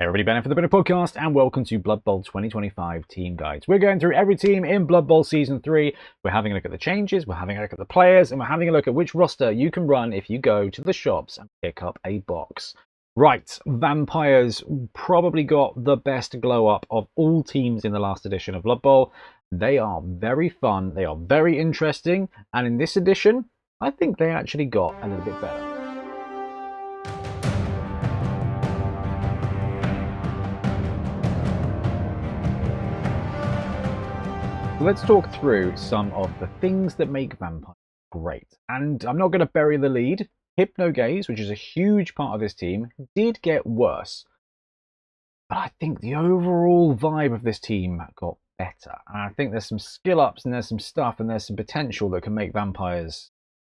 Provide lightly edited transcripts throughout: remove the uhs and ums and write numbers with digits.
Hey everybody, Ben for the Better Podcast, and welcome to Blood Bowl 2025 Team Guides. We're going through every team in Blood Bowl Season 3. We're having a look at the changes, we're having a look at the players, and we're having a look at which roster you can run if you go to the shops and pick up a box. Right, Vampires probably got the best glow up of all teams in the last edition of Blood Bowl. They are very fun, they are very interesting, and in this edition, I think they actually got a little bit better. So let's talk through some of the things that make Vampire great. And I'm not going to bury the lead. Hypnogaze, which is a huge part of this team, did get worse. But I think the overall vibe of this team got better. And I think there's some skill ups and there's some stuff and there's some potential that can make Vampires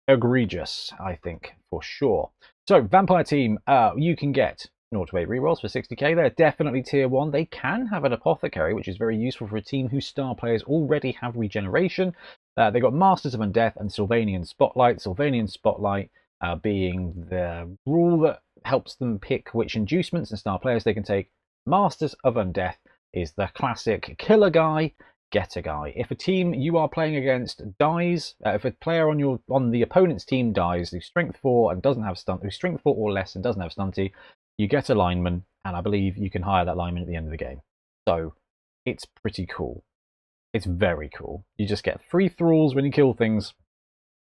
egregious, I think, for sure. So, Vampire team, you can get 0 to 8 rerolls for 60k. They're definitely tier 1. They can have an apothecary, which is very useful for a team whose star players already have regeneration. They've got Masters of Undeath and Sylvanian Spotlight. Sylvanian Spotlight being the rule that helps them pick which inducements and star players they can take. Masters of Undeath is the classic kill a guy, get a guy. If a team you are playing against dies, if a player on the opponent's team dies who's strength 4 and doesn't have stunt, who's strength 4 or less and doesn't have stunty, you get a lineman, and I believe you can hire that lineman at the end of the game. So, it's pretty cool. It's very cool. You just get free thralls when you kill things,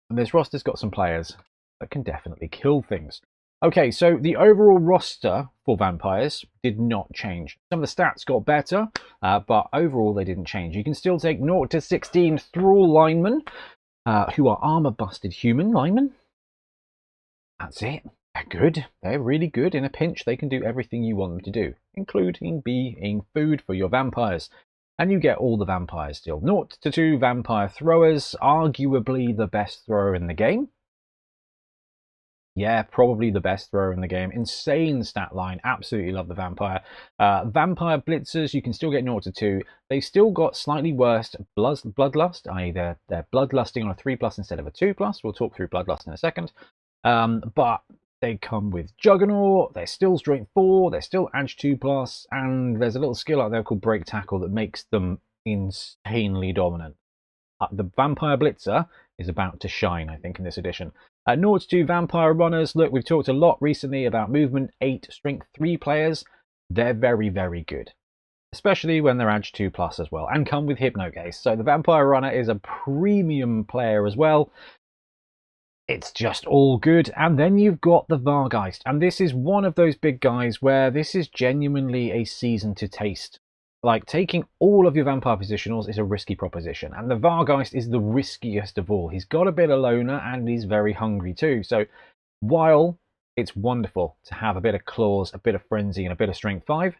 and this roster's got some players that can definitely kill things. Okay, so the overall roster for Vampires did not change. Some of the stats got better, but overall they didn't change. You can still take 0 to 16 thrall linemen, who are armor-busted human linemen. That's it. They're good. They're really good. In a pinch, they can do everything you want them to do, including being food for your vampires. And you get all the vampires still. 0 to 2 vampire throwers, arguably the best thrower in the game. Yeah, probably the best thrower in the game. Insane stat line. Absolutely love the vampire. Vampire blitzers, you can still get 0 to 2. They still got slightly worse bloodlust, i.e. they're bloodlusting on a 3+ instead of a 2+. We'll talk through bloodlust in a second. But they come with Juggernaut, they're still strength 4, they're still edge 2+, and there's a little skill out there called Break Tackle that makes them insanely dominant. The Vampire Blitzer is about to shine, I think, in this edition. 0 to 2 Vampire Runners, look, we've talked a lot recently about movement 8, strength 3 players. They're very, very good, especially when they're edge 2+ as well, and come with Hypnogaze. So the Vampire Runner is a premium player as well. It's just all good. And then you've got the Vargeist, and this is one of those big guys where this is genuinely a season to taste. Like, taking all of your vampire positionals is a risky proposition, and the Vargeist is the riskiest of all. He's got a bit of loner and he's very hungry too. So while it's wonderful to have a bit of claws, a bit of frenzy, and a bit of strength 5,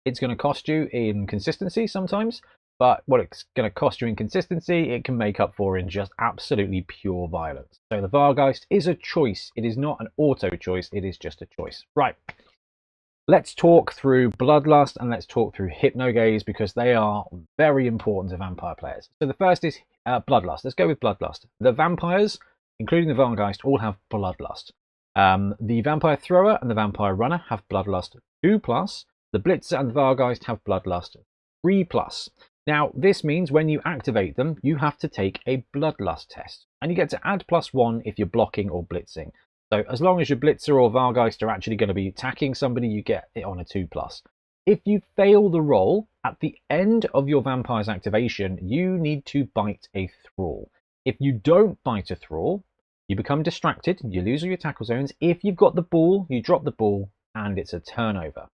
it's going to cost you in consistency sometimes. But what it's going to cost you in consistency, it can make up for in just absolutely pure violence. So the Vargeist is a choice. It is not an auto choice. It is just a choice. Right. Let's talk through Bloodlust and let's talk through Hypnogaze, because they are very important to vampire players. So the first is Bloodlust. Let's go with Bloodlust. The vampires, including the Vargeist, all have Bloodlust. The Vampire Thrower and the Vampire Runner have Bloodlust 2+. The Blitzer and the Vargeist have Bloodlust 3+. Now, this means when you activate them, you have to take a Bloodlust test. And you get to add +1 if you're blocking or blitzing. So as long as your Blitzer or Vargeist are actually going to be attacking somebody, you get it on a 2+. If you fail the roll, at the end of your Vampire's activation, you need to bite a Thrall. If you don't bite a Thrall, you become distracted, you lose all your tackle zones. If you've got the ball, you drop the ball, and it's a turnover.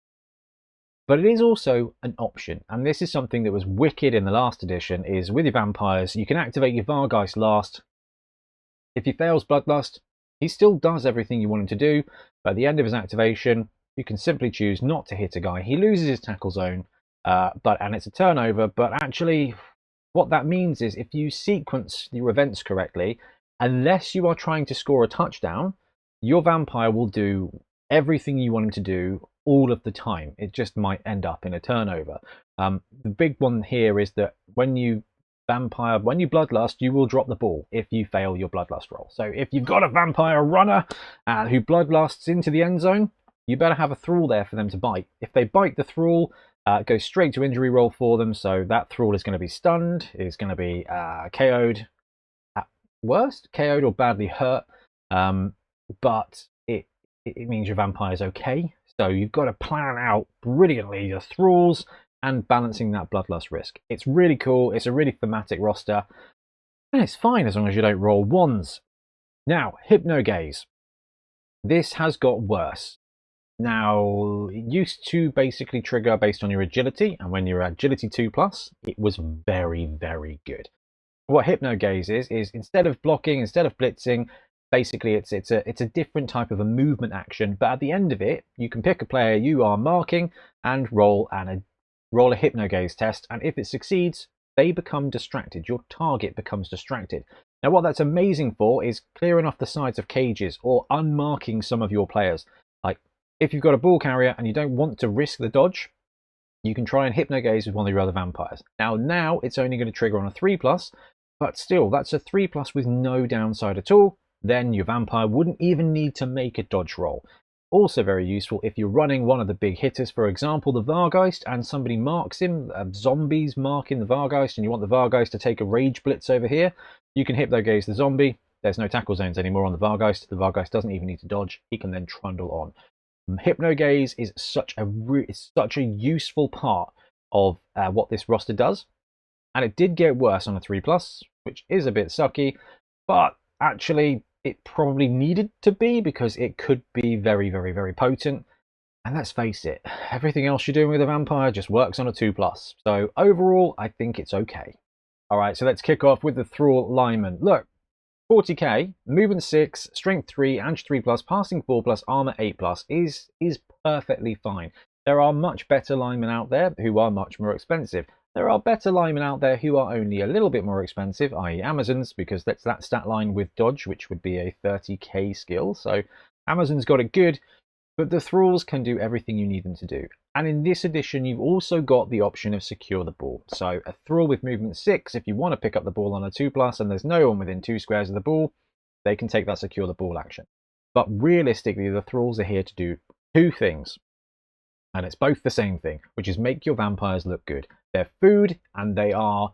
But it is also an option, and this is something that was wicked in the last edition, is with your vampires, you can activate your Vargeist last. If he fails Bloodlust, he still does everything you want him to do, but at the end of his activation, you can simply choose not to hit a guy. He loses his tackle zone, and it's a turnover, but actually what that means is if you sequence your events correctly, unless you are trying to score a touchdown, your vampire will do everything you want him to do all of the time. It just might end up in a turnover. The big one here is that when you bloodlust, you will drop the ball if you fail your bloodlust roll. So if you've got a vampire runner who bloodlusts into the end zone, you better have a thrall there for them to bite. If they bite the thrall, it goes straight to injury roll for them, so that thrall is going to be stunned, is going to be KO'd, at worst, KO'd or badly hurt, but it means your vampire is okay. So you've got to plan out brilliantly your thralls and balancing that bloodlust risk. It's really cool, it's a really thematic roster, and it's fine as long as you don't roll ones. Now, Hypnogaze. This has got worse. Now, it used to basically trigger based on your agility, and when you're agility 2+, it was very, very good. What Hypnogaze is instead of blocking, instead of blitzing, basically it's a different type of a movement action, but at the end of it, you can pick a player you are marking and roll a Hypnogaze test, and if it succeeds, they become distracted. Your target becomes distracted. Now, what that's amazing for is clearing off the sides of cages or unmarking some of your players. Like, if you've got a ball carrier and you don't want to risk the dodge, you can try and Hypnogaze with one of your other vampires. Now it's only going to trigger on a 3+, but still, that's a 3+ with no downside at all. Then your vampire wouldn't even need to make a dodge roll. Also very useful if you're running one of the big hitters, for example, the Vargeist, and somebody marks him, zombies marking the Vargeist, and you want the Vargeist to take a rage blitz over here, you can Hypnogaze the zombie. There's no tackle zones anymore on the Vargeist. The Vargeist doesn't even need to dodge. He can then trundle on. Hypnogaze is such a useful part of what this roster does, and it did get worse on a 3+, which is a bit sucky, but actually it probably needed to be because it could be very, very, very potent. And let's face it, everything else you're doing with a vampire just works on a 2+. So overall, I think it's okay. All right, so let's kick off with the Thrall Lineman. Look, 40k, movement 6, strength 3, edge 3+, passing 4+, armor 8+ is perfectly fine. There are much better linemen out there who are much more expensive. There are better linemen out there who are only a little bit more expensive, i.e. Amazons, because that's that stat line with dodge, which would be a 30k skill. So Amazon's got it good, but the Thralls can do everything you need them to do. And in this edition, you've also got the option of secure the ball. So a Thrall with movement 6, if you want to pick up the ball on a 2+ and there's no one within 2 squares of the ball, they can take that secure the ball action. But realistically, the Thralls are here to do 2 things. And it's both the same thing, which is make your vampires look good. They're food and they are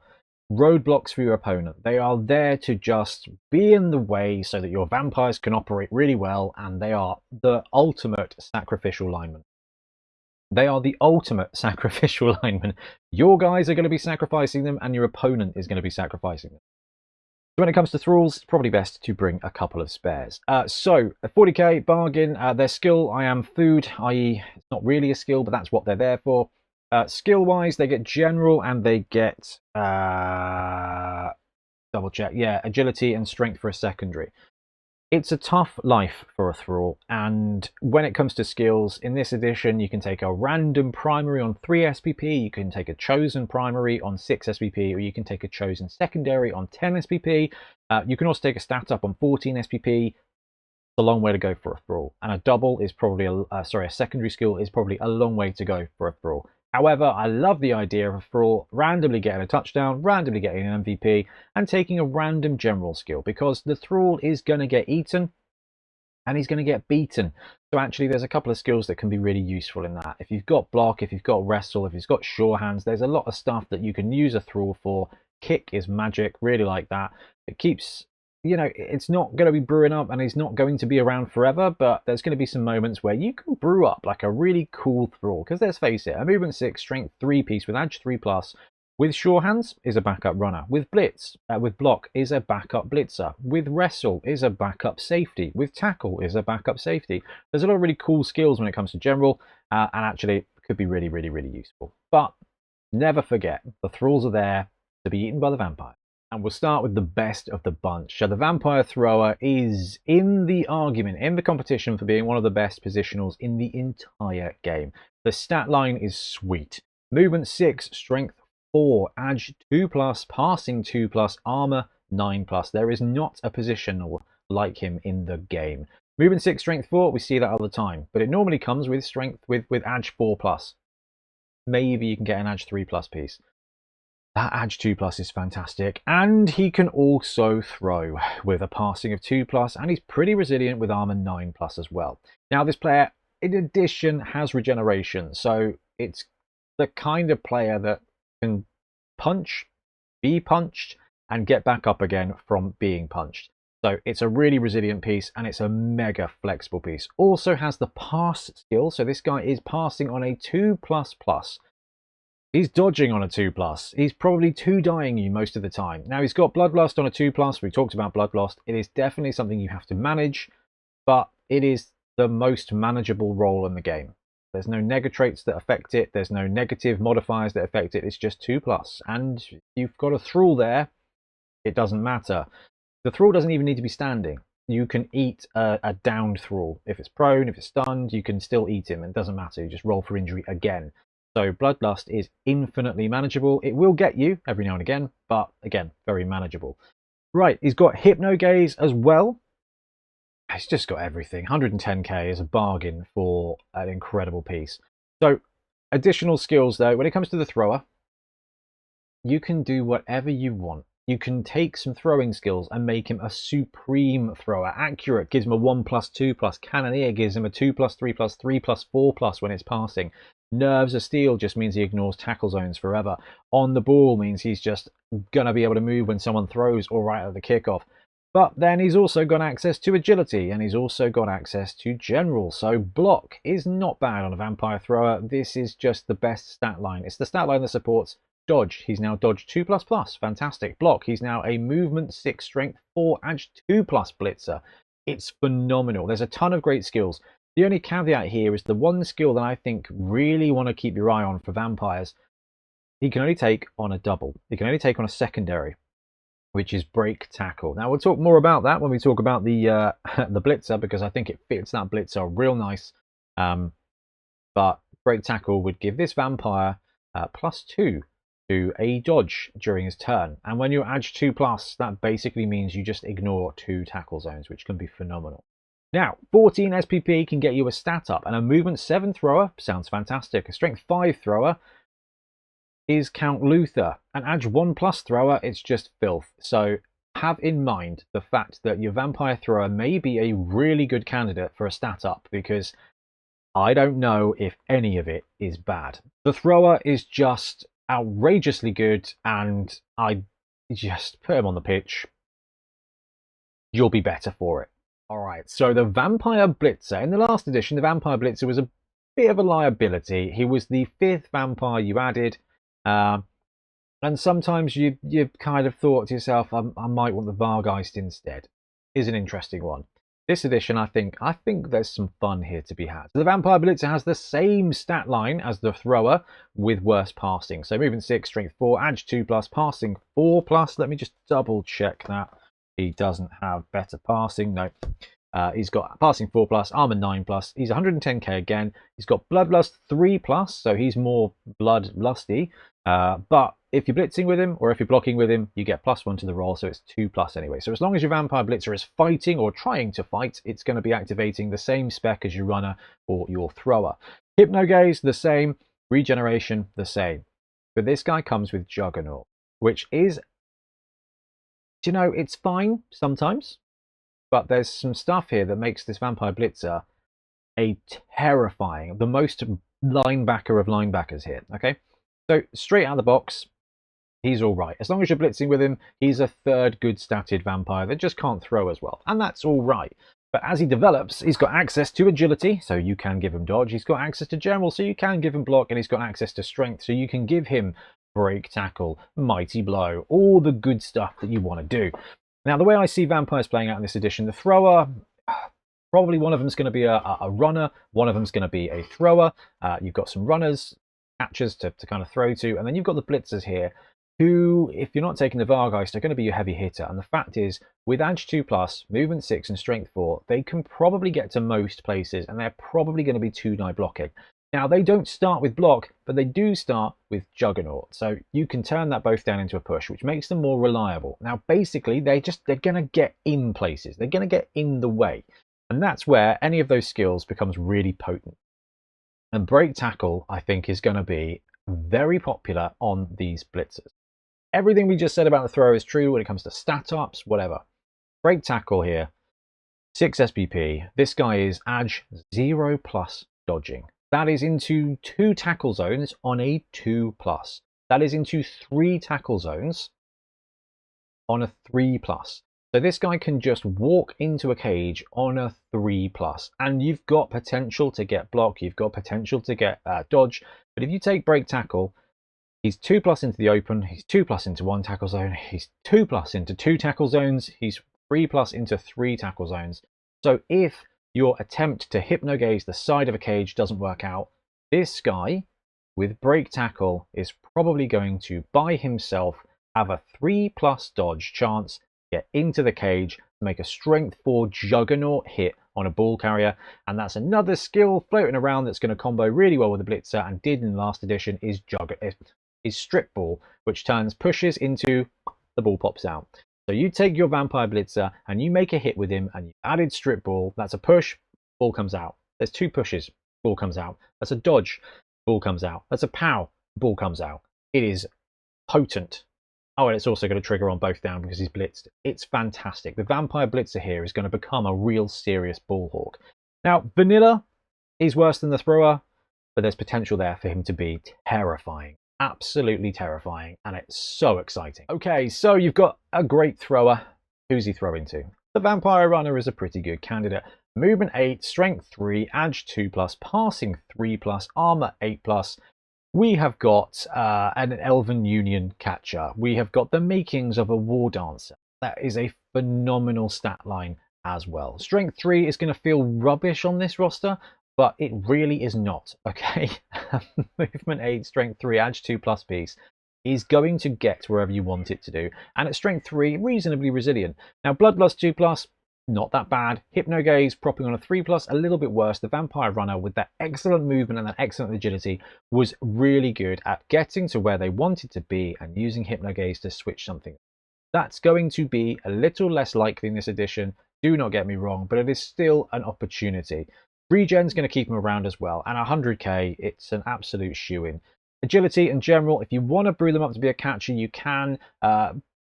roadblocks for your opponent. They are there to just be in the way so that your vampires can operate really well, and they are the ultimate sacrificial linemen. They are the ultimate sacrificial linemen. Your guys are going to be sacrificing them, and your opponent is going to be sacrificing them. So when it comes to Thralls, it's probably best to bring a couple of spares. So, a 40k bargain, their skill, I am food, i.e. it's not really a skill, but that's what they're there for. Skill-wise, they get general and they get, double check, yeah, agility and strength for a secondary. It's a tough life for a Thrall, and when it comes to skills, in this edition, you can take a random primary on 3 SPP, you can take a chosen primary on 6 SPP, or you can take a chosen secondary on 10 SPP. You can also take a stat up on 14 SPP. It's a long way to go for a Thrall, and a double is probably, a secondary skill is probably a long way to go for a Thrall. However, I love the idea of a Thrall randomly getting a touchdown, randomly getting an MVP, and taking a random general skill, because the Thrall is going to get eaten, and he's going to get beaten. So actually, there's a couple of skills that can be really useful in that. If you've got block, if you've got wrestle, if you've got sure hands, there's a lot of stuff that you can use a Thrall for. Kick is magic, really like that. It keeps... You know, it's not going to be brewing up and he's not going to be around forever, but there's going to be some moments where you can brew up like a really cool Thrall. Because let's face it, a movement 6, strength 3 piece with edge 3+, with sure hands is a backup runner. With blitz, with block is a backup blitzer. With wrestle is a backup safety. With tackle is a backup safety. There's a lot of really cool skills when it comes to general, and actually could be really, really, really useful. But never forget, the Thralls are there to be eaten by the vampire. And we'll start with the best of the bunch. So the Vampire Thrower is in the argument, in the competition for being one of the best positionals in the entire game. The stat line is sweet. Movement 6, strength 4, edge 2+, passing 2+, armor 9+. There is not a positional like him in the game. Movement 6, strength 4, we see that all the time. But it normally comes with strength, with edge 4+. Maybe you can get an edge 3+ piece. That edge 2+ is fantastic, and he can also throw with a passing of 2+, and he's pretty resilient with armor 9+ as well. Now this player in addition has regeneration. So it's the kind of player that can punch, be punched, and get back up again from being punched. So it's a really resilient piece, and it's a mega flexible piece. Also has the pass skill. So this guy is passing on a 2++. He's dodging on a 2+. He's probably 2-dying you most of the time. Now he's got Bloodlust on a 2+. We talked about Bloodlust. It is definitely something you have to manage, but it is the most manageable role in the game. There's no negatraits that affect it. There's no negative modifiers that affect it. It's just 2+. And you've got a thrall there. It doesn't matter. The thrall doesn't even need to be standing. You can eat a downed thrall. If it's prone, if it's stunned, you can still eat him. It doesn't matter. You just roll for injury again. So Bloodlust is infinitely manageable. It will get you every now and again, but again, very manageable. Right, he's got Hypno Gaze as well. He's just got everything. 110k is a bargain for an incredible piece. So additional skills though, when it comes to the thrower, you can do whatever you want. You can take some throwing skills and make him a supreme thrower. Accurate gives him a 1+2+. Cannoneer gives him a 2+3+, 3+4+ when it's passing. Nerves of Steel just means he ignores tackle zones forever. On the ball means he's just going to be able to move when someone throws or right at the kickoff. But then he's also got access to agility, and he's also got access to general. So block is not bad on a vampire thrower. This is just the best stat line. It's the stat line that supports dodge. He's now dodge 2++. Fantastic. Block. He's now a movement 6, strength 4, edge 2+ blitzer. It's phenomenal. There's a ton of great skills. The only caveat here is the one skill that I think really want to keep your eye on for vampires. He can only take on a double. He can only take on a secondary, which is break tackle. Now we'll talk more about that when we talk about the the blitzer, because I think it fits that blitzer real nice. But break tackle would give this vampire +2 to a dodge during his turn, and when you're edge 2+, that basically means you just ignore 2 tackle zones, which can be phenomenal. Now 14 SPP can get you a stat up, and a movement 7 thrower sounds fantastic. A strength 5 thrower is Count Luther. An edge 1+ thrower, it's just filth. So have in mind the fact that your vampire thrower may be a really good candidate for a stat up, because I don't know if any of it is bad. The thrower is just outrageously good, and I just put him on the pitch. You'll be better for it. Alright, so the Vampire Blitzer. In the last edition, the Vampire Blitzer was a bit of a liability. He was the 5th vampire you added. And sometimes you kind of thought to yourself, I might want the Vargeist instead. Is an interesting one. This edition, I think there's some fun here to be had. So the Vampire Blitzer has the same stat line as the thrower with worse passing. So movement 6, strength 4, edge 2+, passing 4+. Let me just double check that. He doesn't have better passing. No. He's got passing 4+, armor 9+. He's 110k again. He's got bloodlust 3+, so he's more bloodlusty. But if you're blitzing with him or if you're blocking with him, you get +1 to the roll, so it's 2+ anyway. So as long as your vampire blitzer is fighting or trying to fight, it's going to be activating the same spec as your runner or your thrower. Hypno Gaze, the same. Regeneration, the same. But this guy comes with Juggernaut, which is, you know, it's fine sometimes. But there's some stuff here that makes this Vampire Blitzer a terrifying, the most linebacker of linebackers here, okay? So straight out of the box, he's all right. As long as you're blitzing with him, he's a 3rd good statted vampire that just can't throw as well. And that's all right. But as he develops, he's got access to agility, so you can give him dodge. He's got access to general, so you can give him block. And he's got access to strength, so you can give him break tackle, mighty blow, all the good stuff that you want to do. Now, the way I see vampires playing out in this edition, the thrower, probably one of them is going to be a runner, one of them is going to be a thrower. You've got some runners, catchers to kind of throw to, and then you've got the blitzers here, who, if you're not taking the Vargeist, are going to be your heavy hitter. And the fact is, with edge 2+, movement 6 and strength 4, they can probably get to most places, and they're probably going to be 2-die blocking. Now, they don't start with block, but they do start with Juggernaut. So you can turn that both down into a push, which makes them more reliable. Now, basically, they're going to get in places. They're going to get in the way. And that's where any of those skills becomes really potent. And break tackle, I think, is going to be very popular on these blitzers. Everything we just said about the thrower is true when it comes to stat ups, whatever. Break tackle here. 6 SPP. This guy is edge 0+, dodging. That is into 2 tackle zones on a 2+. That is into 3 tackle zones on a 3+. So this guy can just walk into a cage on a 3+, and you've got potential to get block, you've got potential to get dodge. But if you take break tackle, he's 2+ into the open, he's 2+ into 1 tackle zone, he's 2+ into 2 tackle zones, he's 3+ into 3 tackle zones. So if your attempt to hypnogaze the side of a cage doesn't work out, this guy with break tackle is probably going to by himself have a 3+ dodge chance, get into the cage, make a strength 4 juggernaut hit on a ball carrier. And that's another skill floating around that's going to combo really well with the blitzer, and did in the last edition, is strip ball, which turns pushes into the ball pops out. So you take your vampire blitzer and you make a hit with him, and you added strip ball. That's a push, ball comes out. There's 2 pushes, ball comes out. That's a dodge, ball comes out. That's a pow, ball comes out. It is potent. Oh, and it's also going to trigger on both down because he's blitzed. It's fantastic. The vampire blitzer here is going to become a real serious ball hawk. Now, vanilla is worse than the thrower, but there's potential there for him to be terrifying. Absolutely terrifying, and it's so exciting. Okay, so you've got a great thrower. Who's he throwing to? The vampire runner is a pretty good candidate. Movement 8, strength 3, edge 2+, passing 3+, armor 8+. We have got an Elven Union catcher. We have got the makings of a war dancer. That is a phenomenal stat line as well. Strength 3 is going to feel rubbish on this roster, but it really is not, okay? Movement 8, strength 3, edge 2+ piece is going to get wherever you want it to do. And at strength 3, reasonably resilient. Now, bloodlust 2+, not that bad. Hypnogaze propping on a 3+, a little bit worse. The vampire runner with that excellent movement and that excellent agility was really good at getting to where they wanted to be and using hypnogaze to switch something. That's going to be a little less likely in this edition, do not get me wrong, but it is still an opportunity. Regen's going to keep him around as well, and 100k, it's an absolute shoo-in. Agility in general, if you want to brew them up to be a catcher, you can.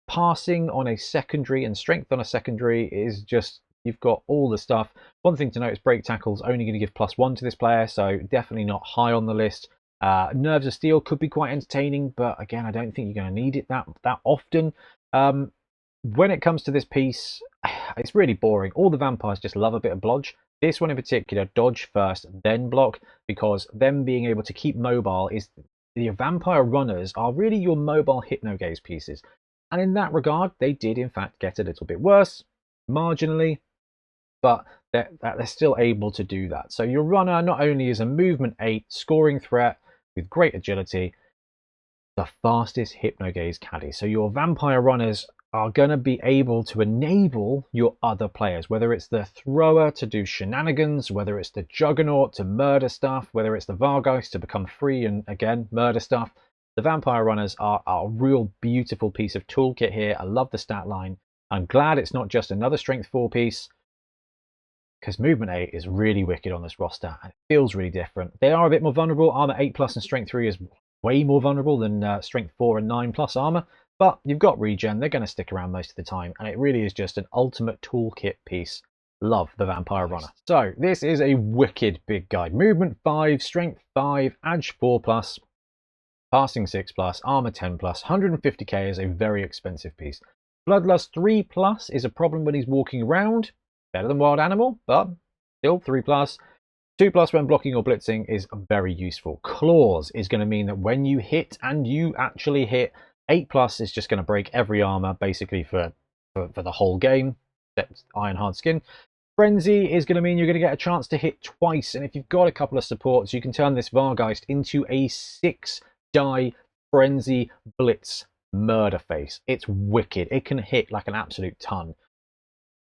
Passing on a secondary and strength on a secondary is just, you've got all the stuff. One thing to note is break tackle's only going to give +1 to this player, so definitely not high on the list. Nerves of Steel could be quite entertaining, but again, I don't think you're going to need it that often. When it comes to this piece, it's really boring. All the vampires just love a bit of blodge. This one in particular, dodge first, then block, because them being able to keep mobile is, the vampire runners are really your mobile hypnogaze pieces. And in that regard, they did in fact get a little bit worse, marginally, but they're still able to do that. So your runner not only is a movement 8 scoring threat with great agility, the fastest hypnogaze caddy. So your vampire runners are going to be able to enable your other players, whether it's the thrower to do shenanigans, whether it's the juggernaut to murder stuff, whether it's the Vargeist to become free and again murder stuff. The vampire runners are a real beautiful piece of toolkit here. I love the stat line. I'm glad it's not just another strength 4 piece, because movement 8 is really wicked on this roster and it feels really different. They are a bit more vulnerable. Armor 8+ and strength 3 is way more vulnerable than strength 4 and 9+ armor, but you've got regen. They're going to stick around most of the time, and it really is just an ultimate toolkit piece. Love the vampire runner. So this is a wicked big guy. Movement 5, strength 5, edge 4+. Passing 6+, armor 10+, 150k is a very expensive piece. Bloodlust 3+ is a problem when he's walking around. Better than wild animal, but still 3+. 2+ when blocking or blitzing is very useful. Claws is going to mean that when you hit, and you actually hit, 8+ is just going to break every armor basically for the whole game, except Iron Hard Skin. Frenzy is going to mean you're going to get a chance to hit twice, and if you've got a couple of supports, you can turn this Vargeist into a 6-die Frenzy Blitz murder face. It's wicked. It can hit like an absolute ton.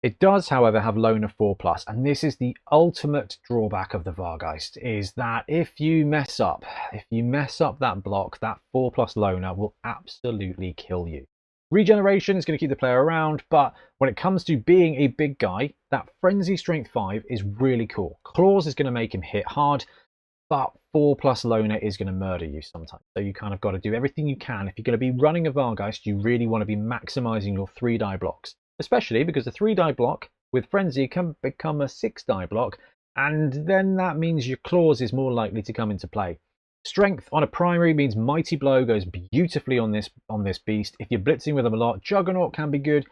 It does, however, have Loner 4+, and this is the ultimate drawback of the Vargeist, is that if you mess up that block, that 4+ Loner will absolutely kill you. Regeneration is going to keep the player around, but when it comes to being a big guy, that Frenzy Strength 5 is really cool. Claws is going to make him hit hard, but 4+ Loner is going to murder you sometimes. So you kind of got to do everything you can. If you're going to be running a Vargeist, you really want to be maximizing your 3-die blocks, especially because the 3-die block with Frenzy can become a 6-die block, and then that means your claws is more likely to come into play. Strength on a primary means Mighty Blow goes beautifully on this beast. If you're blitzing with them a lot, Juggernaut can be good.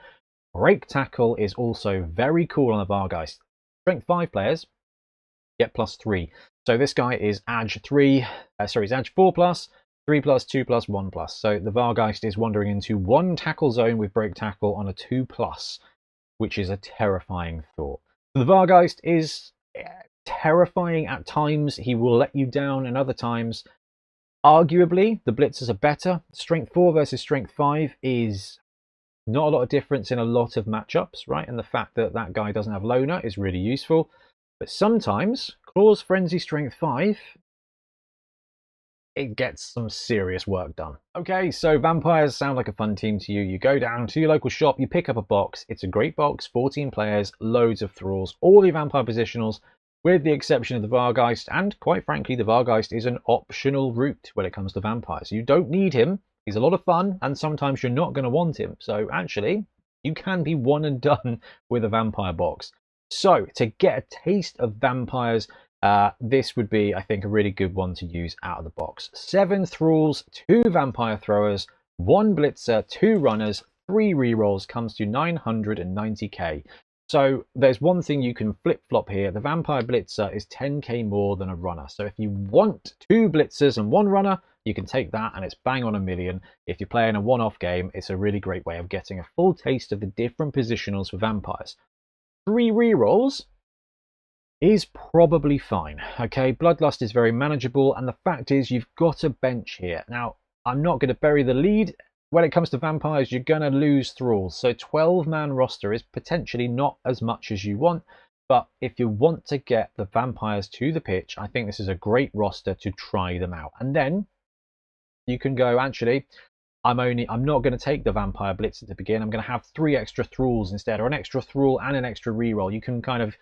Break Tackle is also very cool on the Vargeist. Strength 5 players get +3. So this guy is Edge 3, sorry, it's Edge 4 plus, 3 plus, 2 plus, 1 plus. So the Vargeist is wandering into 1 tackle zone with Break Tackle on a 2 plus, which is a terrifying thought. The Vargeist is terrifying at times. He will let you down, and other times, arguably, the blitzers are better. Strength 4 versus Strength 5 is not a lot of difference in a lot of matchups, right? And the fact that that guy doesn't have Loner is really useful. But sometimes, Claw's Frenzy Strength 5, it gets some serious work done. Okay, so vampires sound like a fun team to you. You go down to your local shop, you pick up a box. It's a great box, 14 players, loads of thralls, all your vampire positionals, with the exception of the Vargeist. And quite frankly, the Vargeist is an optional route when it comes to vampires. You don't need him. He's a lot of fun, and sometimes you're not going to want him. So actually, you can be one and done with a vampire box. So to get a taste of vampires, this would be, I think, a really good one to use out of the box. 7 thralls, 2 vampire throwers, 1 blitzer, 2 runners, 3 rerolls, comes to 990k. So there's one thing you can flip-flop here. The vampire blitzer is 10k more than a runner. So if you want 2 blitzers and 1 runner, you can take that and it's bang on a million. If you're playing a one-off game, it's a really great way of getting a full taste of the different positionals for vampires. 3 rerolls is probably fine. Okay, Bloodlust is very manageable, and the fact is you've got a bench here. Now, I'm not going to bury the lead. When it comes to vampires, you're going to lose thralls. So 12-man roster is potentially not as much as you want. But if you want to get the vampires to the pitch, I think this is a great roster to try them out. And then you can go, actually, I'm not going to take the vampire blitz at the beginning. I'm going to have 3 extra thralls instead, or an extra thrall and an extra reroll. You can kind of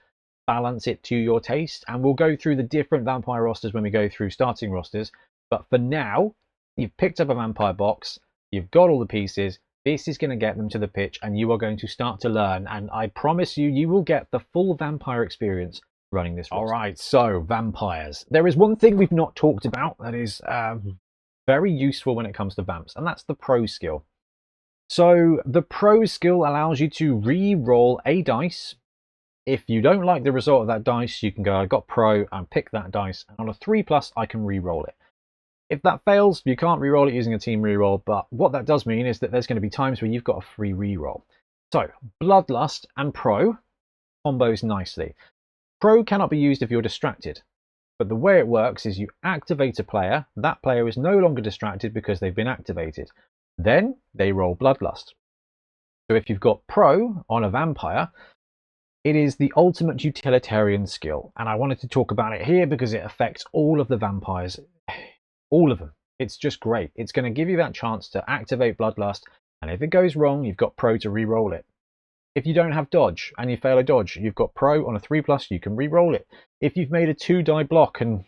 balance it to your taste, and we'll go through the different vampire rosters when we go through starting rosters. But for now, you've picked up a vampire box, you've got all the pieces. This is going to get them to the pitch, and you are going to start to learn, and I promise you, you will get the full vampire experience running this roster. All right, so vampires. There is one thing we've not talked about that is very useful when it comes to vamps, and that's the pro skill. So the pro skill allows you to re-roll a dice. If you don't like the result of that dice, you can go, I got pro, and pick that dice, and on a 3+, I can re-roll it. If that fails, you can't re-roll it using a team re-roll, but what that does mean is that there's going to be times where you've got a free re-roll. So, Bloodlust and pro combos nicely. Pro cannot be used if you're distracted, but the way it works is you activate a player, that player is no longer distracted because they've been activated. Then they roll Bloodlust. So if you've got pro on a vampire, it is the ultimate utilitarian skill, and I wanted to talk about it here because it affects all of the vampires, all of them. It's just great. It's going to give you that chance to activate Bloodlust, and if it goes wrong, you've got pro to re-roll it. If you don't have dodge and you fail a dodge, you've got pro on a 3+, you can re-roll it. If you've made a 2-die block and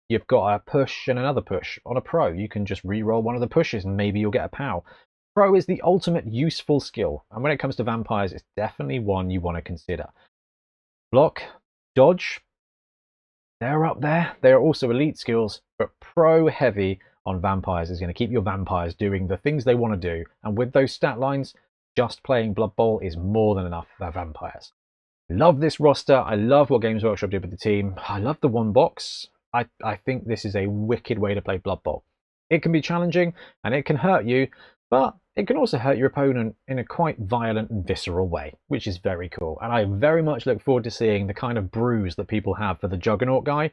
you've got a push and another push on a pro, you can just re-roll one of the pushes and maybe you'll get a POW. Pro is the ultimate useful skill, and when it comes to vampires, it's definitely one you want to consider. Block, dodge, they're up there. They're also elite skills, but pro heavy on vampires is going to keep your vampires doing the things they want to do, and with those stat lines, just playing Blood Bowl is more than enough for vampires. Love this roster. I love what Games Workshop did with the team. I love the one box. I think this is a wicked way to play Blood Bowl. It can be challenging and it can hurt you, but it can also hurt your opponent in a quite violent and visceral way, which is very cool. And I very much look forward to seeing the kind of bruise that people have for the Juggernaut guy.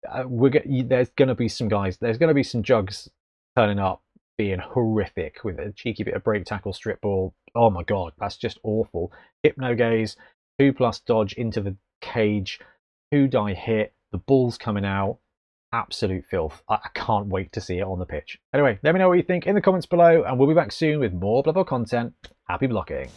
There's going to be some guys, there's going to be some jugs turning up being horrific with a cheeky bit of break tackle, strip ball. Oh my god, that's just awful. Hypno gaze, 2+ dodge into the cage, 2-die hit, the ball's coming out. Absolute filth. I can't wait to see it on the pitch. Anyway, let me know what you think in the comments below, and we'll be back soon with more Blood Bowl content. Happy blocking.